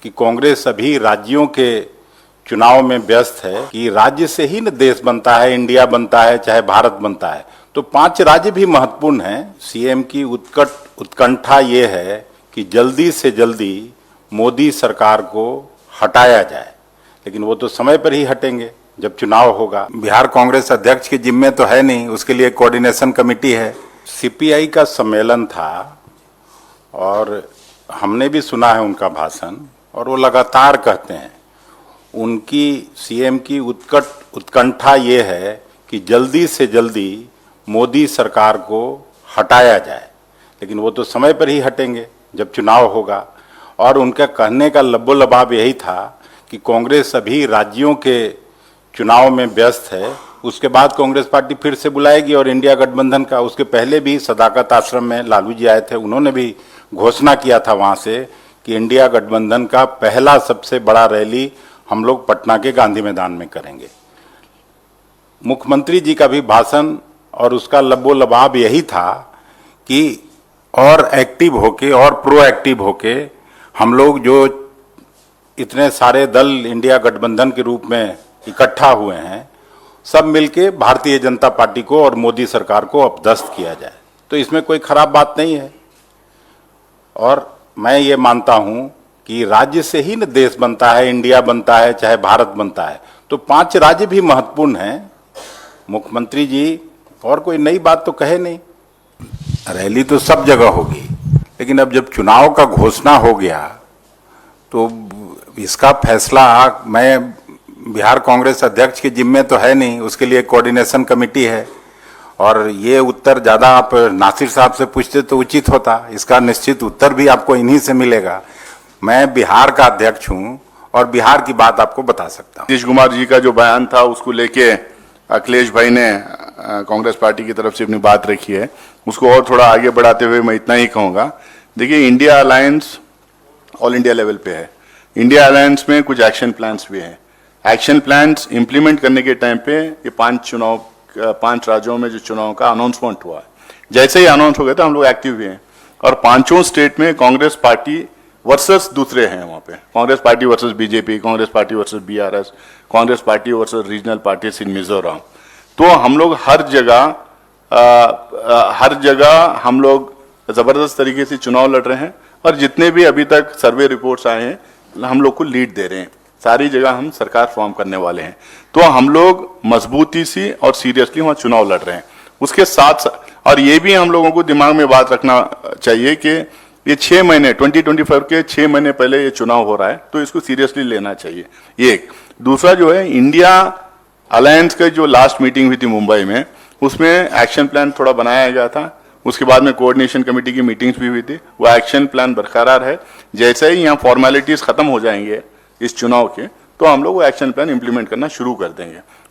कि कांग्रेस अभी राज्यों के चुनाव में व्यस्त है कि राज्य से ही न देश बनता है, इंडिया बनता है, चाहे भारत बनता है। तो 5 राज्य भी महत्वपूर्ण हैं। सीएम की उत्कंठा ये है कि जल्दी से जल्दी मोदी सरकार को हटाया जाए, लेकिन वो तो समय पर ही हटेंगे जब चुनाव होगा। बिहार कांग्रेस अध्यक्ष के जिम्मे तो है नहीं, उसके लिए कोऑर्डिनेशन कमेटी है। सीपीआई का सम्मेलन था और हमने भी सुना है उनका भाषण, और वो लगातार कहते हैं, उनकी सीएम की उत्कंठा ये है कि जल्दी से जल्दी मोदी सरकार को हटाया जाए, लेकिन वो तो समय पर ही हटेंगे जब चुनाव होगा। और उनका कहने का लब्बो लबाब यही था कि कांग्रेस अभी राज्यों के चुनाव में व्यस्त है, उसके बाद कांग्रेस पार्टी फिर से बुलाएगी और इंडिया गठबंधन का। उसके पहले भी सदाकत आश्रम में लालू जी आए थे, उन्होंने भी घोषणा किया था वहां से कि इंडिया गठबंधन का पहला सबसे बड़ा रैली हम लोग पटना के गांधी मैदान में करेंगे। मुख्यमंत्री जी का भी भाषण और उसका लब्बो लबाब यही था कि और एक्टिव होके और प्रोएक्टिव होके हम लोग जो इतने सारे दल इंडिया गठबंधन के रूप में इकट्ठा हुए हैं, सब मिलके भारतीय जनता पार्टी को और मोदी सरकार को अपदस्थ किया जाए। तो इसमें कोई खराब बात नहीं है। और मैं ये मानता हूं कि राज्य से ही न देश बनता है, इंडिया बनता है, चाहे भारत बनता है। तो 5 राज्य भी महत्वपूर्ण हैं। मुख्यमंत्री जी और कोई नई बात तो कहे नहीं, रैली तो सब जगह होगी, लेकिन अब जब चुनाव का घोषणा हो गया तो इसका फैसला मैं बिहार कांग्रेस अध्यक्ष के जिम्मे तो है नहीं, उसके लिए कोऑर्डिनेशन कमेटी है। और ये उत्तर ज़्यादा आप नासिर साहब से पूछते तो उचित होता, इसका निश्चित उत्तर भी आपको इन्हीं से मिलेगा। मैं बिहार का अध्यक्ष हूँ और बिहार की बात आपको बता सकता हूँ। नीतीश कुमार जी का जो बयान था उसको लेके अखिलेश भाई ने कांग्रेस पार्टी की तरफ से अपनी बात रखी है, उसको और थोड़ा आगे बढ़ाते हुए मैं इतना ही कहूँगा। देखिए, India alliance all India level पे है। इंडिया अलायंस में कुछ एक्शन प्लान्स भी हैं। एक्शन प्लान्स इंप्लीमेंट करने के टाइम पे ये 5 राज्यों में जो चुनाव का अनाउंसमेंट हुआ है, जैसे ही अनाउंस हो गया था हम लोग एक्टिव हुए हैं। और 5 स्टेट में कांग्रेस पार्टी वर्सेस दूसरे हैं। वहाँ पे Congress party versus BJP, Congress party versus BRS, Congress party versus regional parties in Mizoram. तो हम लोग हर जगह हम लोग जबरदस्त तरीके से चुनाव लड़ रहे हैं। और जितने भी अभी तक सर्वे रिपोर्ट्स आए हैं, हम लोग को लीड दे रहे हैं। सारी जगह हम सरकार फॉर्म करने वाले हैं। तो हम लोग मजबूती से और सीरियसली वहाँ चुनाव लड़ रहे हैं। उसके साथ और ये भी हम लोगों को दिमाग में बात रखना चाहिए कि ये 6 महीने 2025 के 6 महीने पहले ये चुनाव हो रहा है, तो इसको सीरियसली लेना चाहिए। ये एक। दूसरा जो है, इंडिया अलायंस का जो लास्ट मीटिंग हुई थी मुंबई में, उसमें एक्शन प्लान थोड़ा बनाया गया था। उसके बाद में कोऑर्डिनेशन कमेटी की मीटिंग्स भी हुई थी। वो एक्शन प्लान बरकरार है। जैसे ही यहाँ फॉर्मेलिटीज खत्म हो जाएंगे इस चुनाव के, तो हम लोग वो एक्शन प्लान इंप्लीमेंट करना शुरू कर देंगे।